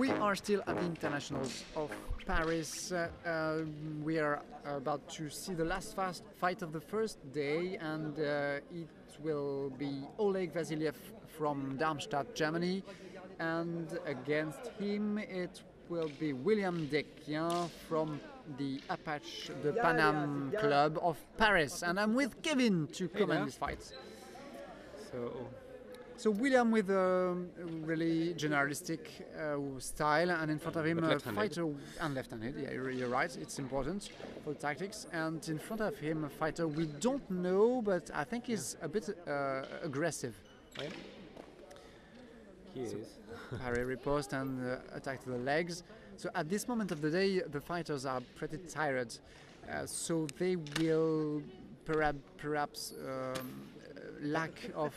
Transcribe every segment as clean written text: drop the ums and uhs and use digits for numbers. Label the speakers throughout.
Speaker 1: We are still at the Internationals of Paris. We are about to see the last fight of the first day, and it will be Oleg Vasylyev from Darmstadt, Germany, and against him it will be William Desquiens from the Apache, the Panam Club of Paris. And I'm with Kévin to comment this fight. So William with a really generalistic style, and in front of him a fighter and left-handed. Yeah, you're right. It's important for the tactics. And in front of him a fighter we don't know, but I think he's a bit aggressive.
Speaker 2: Oh, yeah. He is.
Speaker 1: Parry, riposte, and attack to the legs. So at this moment of the day, the fighters are pretty tired. So they will perhaps lack of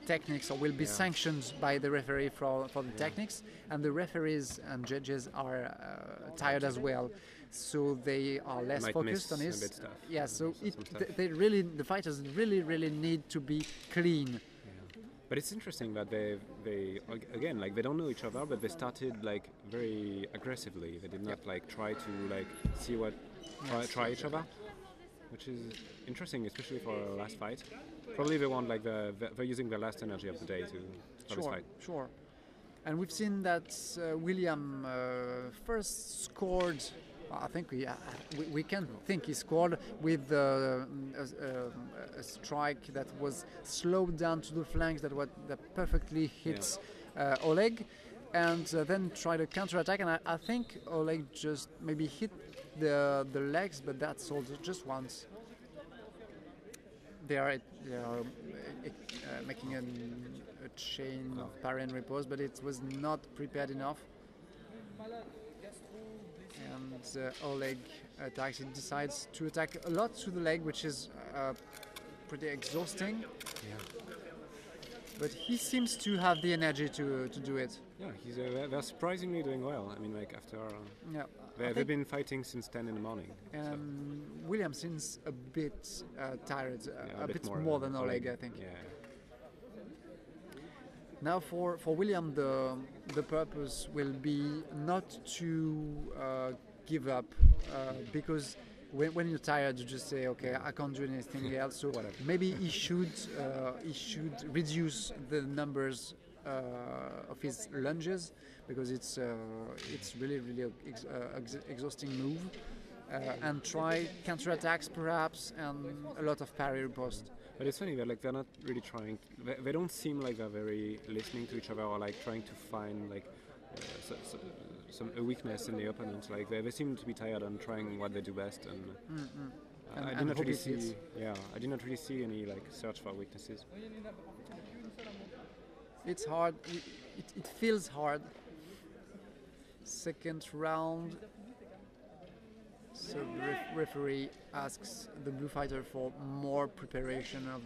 Speaker 1: techniques, or will be sanctioned by the referee for the techniques, and the referees and judges are tired as well, so they are less focused on this. Yeah, so the fighters really need to be clean.
Speaker 2: Yeah. But it's interesting that they again, like, they don't know each other, but they started like very aggressively. They did not like try to like see what try each other, which is interesting, especially for a last fight. Probably they want like they're using the last energy of the day to this fight.
Speaker 1: Sure. And we've seen that William first scored. I think we can think he scored with a strike that was slowed down to the flanks that perfectly hits Oleg, and then tried a counter-attack. And I think Oleg just maybe hit the legs, but that's all, just once. They are making a chain of parry and repose, but it was not prepared enough. And Oleg attacks. He decides to attack a lot to the leg, which is pretty exhausting.
Speaker 2: Yeah.
Speaker 1: But he seems to have the energy to do it.
Speaker 2: Yeah, they're surprisingly doing well. I mean, like after they've been fighting since 10 in the morning.
Speaker 1: William seems a bit tired, a bit more than Oleg, I think.
Speaker 2: Yeah.
Speaker 1: Now for William, the purpose will be not to give up, because when you're tired, you just say, okay, I can't do anything else. So maybe he should reduce the numbers of his lunges, because it's really exhausting move, and try counterattacks perhaps, and a lot of parry riposte.
Speaker 2: But it's funny that like they're not really trying. They don't seem like they're very listening to each other, or like trying to find like some weakness in the opponent. Like they seem to be tired and trying what they do best. And I did not really see. Yeah, I did not really see any like search for weaknesses.
Speaker 1: It's hard. It feels hard. Second round. So the referee asks the blue fighter for more preparation of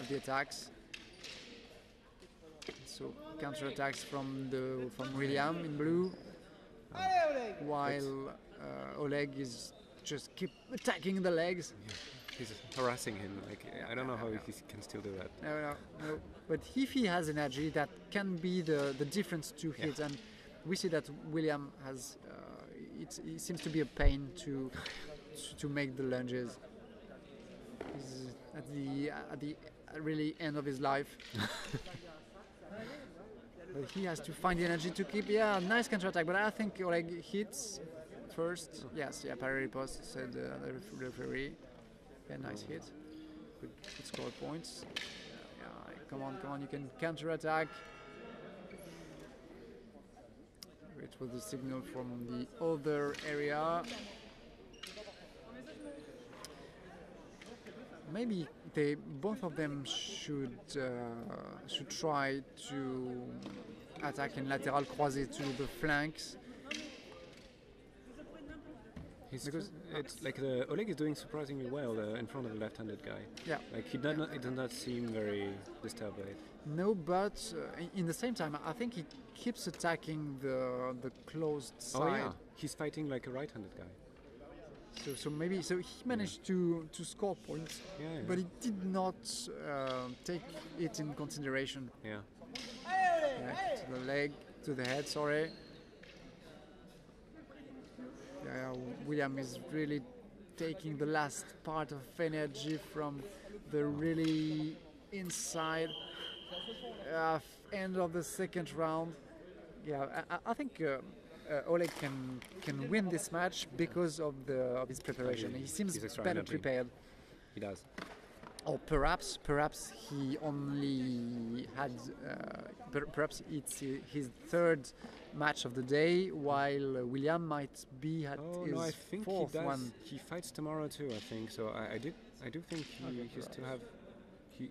Speaker 1: the attacks. So counter attacks from William in blue, while Oleg is just keep attacking the legs.
Speaker 2: Yeah. He's harassing him. Like I don't know how he can still do that.
Speaker 1: No. But if he has energy, that can be the difference to hit. And we see that William has. It seems to be a pain to make the lunges. He's at the really end of his life. But he has to find the energy to keep. Yeah, nice counter attack. But I think Oleg hits first. Yes, parry riposte, said the referee. Yeah, nice hit. Good score points. Yeah, come on, you can counter attack. It was the signal from the other area. Maybe both of them should try to attack in lateral croisé to the flanks.
Speaker 2: Because it's like Oleg is doing surprisingly well in front of the left-handed guy.
Speaker 1: Yeah.
Speaker 2: Like he does not seem very disturbed by it.
Speaker 1: No, but in the same time, I think he keeps attacking the closed side.
Speaker 2: Oh yeah, he's fighting like a right-handed guy.
Speaker 1: So maybe he managed to score points, but he did not take it in consideration.
Speaker 2: Yeah.
Speaker 1: To the leg, to the head, sorry. Yeah, William is really taking the last part of energy from the really inside end of the second round. Yeah, I think Oleg can win this match because of his preparation. He seems better prepared.
Speaker 2: He does.
Speaker 1: Or perhaps he only had perhaps it's his third match of the day, while William might be at his
Speaker 2: I think
Speaker 1: fourth
Speaker 2: he does.
Speaker 1: one.
Speaker 2: He fights tomorrow too, I think. So I do think he still have.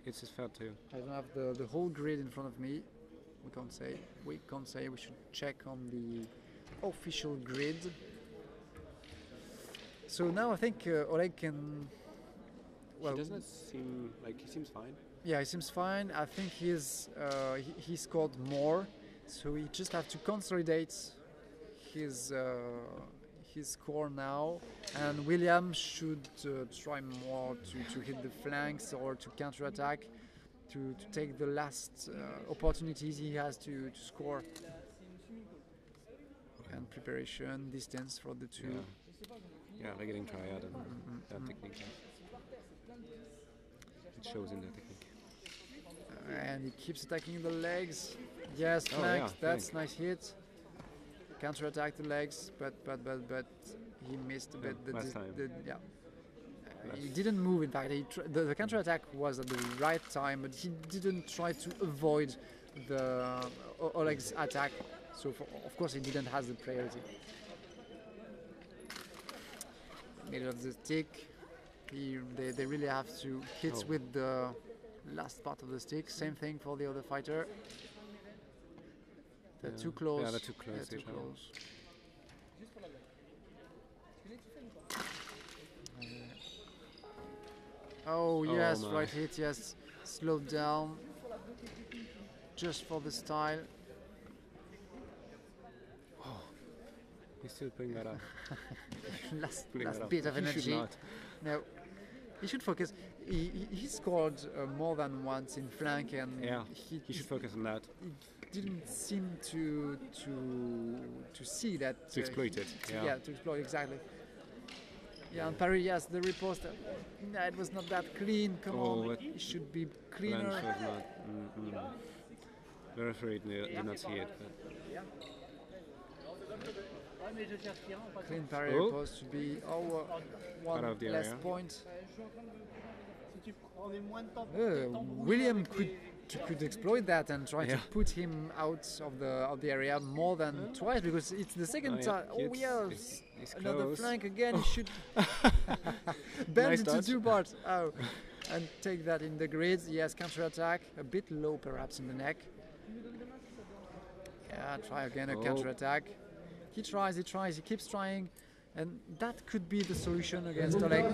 Speaker 2: It's his third too.
Speaker 1: I don't have the whole grid in front of me. We can't say. We should check on the official grid. So now I think Oleg can. Well,
Speaker 2: he doesn't seem like he seems fine.
Speaker 1: Yeah, he seems fine. I think he scored more, so he just have to consolidate his score now. And William should try more to hit the flanks or to counter-attack, to take the last opportunities he has to score. And preparation, distance for the two.
Speaker 2: Yeah, like getting triad and that technique. It shows in the technique.
Speaker 1: And he keeps attacking the legs. Yes, flank. That's nice hit. Counter-attack the legs, but he missed a bit.
Speaker 2: Last time.
Speaker 1: He didn't move. In fact, the counter-attack was at the right time, but he didn't try to avoid the Oleg's attack. So of course he didn't have the priority. Middle of the stick. They really have to hit with the last part of the stick. Same thing for the other fighter. They're too close.
Speaker 2: Yeah, they're too close.
Speaker 1: They're too close. Oh yes, right hit. Yes, slowed down. Just for the style.
Speaker 2: Oh, he's still putting that up.
Speaker 1: last bit of energy. No, he should focus. He scored more than once in flank, and
Speaker 2: he should focus on that.
Speaker 1: He didn't seem to see that.
Speaker 2: To exploit it.
Speaker 1: To exploit exactly. Yeah, and Paris, yes, the riposte. It was not that clean. Come on, it should be cleaner.
Speaker 2: The referee did not see it.
Speaker 1: Clean Paris riposte should be one less point. William could exploit that and try to put him out of the area more than twice, because it's the second time. It's another
Speaker 2: close.
Speaker 1: Flank again. He should bend into two parts. And take that in the grids. Yes, counter-attack, a bit low perhaps in the neck. Yeah, try again a counter-attack. He tries, he keeps trying, and that could be the solution against Oleg.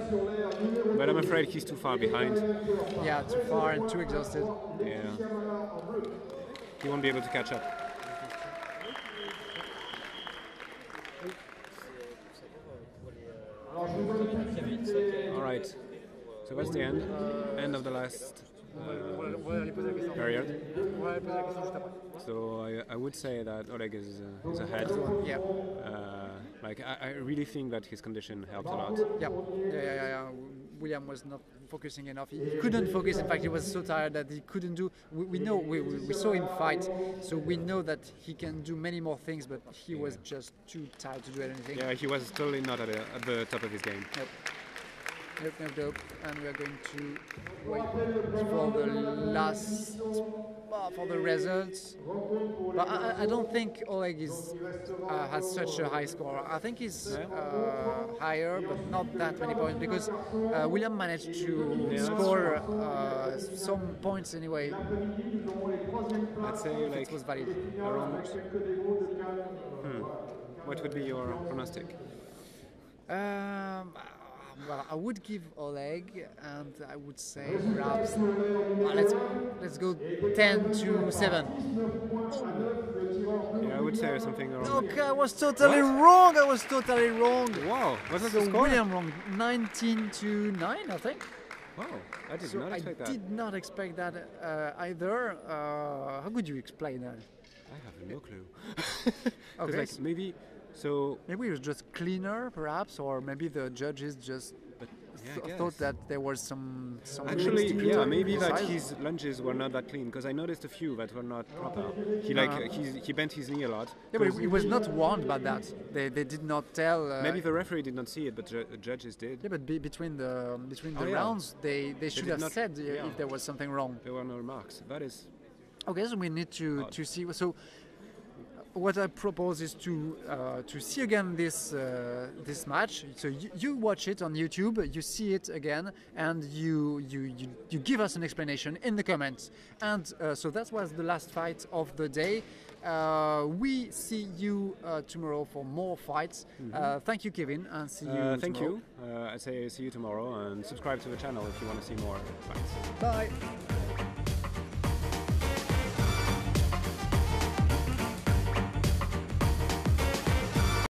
Speaker 2: But I'm afraid he's too far behind.
Speaker 1: Yeah, too far and too exhausted.
Speaker 2: Yeah. He won't be able to catch up. Alright, so that's the end of the last period. So I would say that Oleg is ahead.
Speaker 1: Yeah.
Speaker 2: I really think that his condition helped a lot.
Speaker 1: Yeah. William was not focusing enough. He couldn't focus. In fact, he was so tired that he couldn't do. We know we saw him fight, so we know that he can do many more things. But he was just too tired to do anything.
Speaker 2: Yeah, he was totally not at the top of his game.
Speaker 1: Nope. And we are going to wait for the last, for the results. But I don't think Oleg has such a high score. I think he's higher, but not that many points, because William managed to score some points anyway.
Speaker 2: I'd say
Speaker 1: it was valid.
Speaker 2: Around. What would be your pronostic?
Speaker 1: Well, I would give Oleg, and I would say perhaps let's go 10-7.
Speaker 2: Yeah, I would say something around.
Speaker 1: Okay, I was totally wrong.
Speaker 2: Wow, what was the score?
Speaker 1: William wrong. 19-9, I think.
Speaker 2: Wow, I did not expect that.
Speaker 1: I did not expect that either. How could you explain that?
Speaker 2: I have no clue.
Speaker 1: Okay.
Speaker 2: Like maybe so.
Speaker 1: Maybe it was just cleaner, perhaps, or maybe the judges just
Speaker 2: But yeah, I
Speaker 1: thought
Speaker 2: guess.
Speaker 1: that there was some
Speaker 2: Actually,
Speaker 1: limits to
Speaker 2: yeah,
Speaker 1: it,
Speaker 2: maybe that
Speaker 1: size.
Speaker 2: his lunges were not that clean because I noticed a few that were not proper. He he bent his knee a lot.
Speaker 1: Yeah, but he was not warned about that. They did not tell.
Speaker 2: Maybe the referee did not see it, but judges did.
Speaker 1: Yeah, but between the
Speaker 2: yeah.
Speaker 1: rounds, they should
Speaker 2: did
Speaker 1: have
Speaker 2: not-
Speaker 1: said
Speaker 2: yeah.
Speaker 1: if there was something wrong.
Speaker 2: There were no remarks. That is
Speaker 1: Okay, so we need to see. So what I propose is to see again this match. So you watch it on YouTube, you see it again, and you give us an explanation in the comments. And so that was the last fight of the day. We see you tomorrow for more fights. Thank you, Kévin, and see you
Speaker 2: thank
Speaker 1: tomorrow.
Speaker 2: you. I say see you tomorrow and subscribe to the channel if you want to see more fights.
Speaker 1: Bye.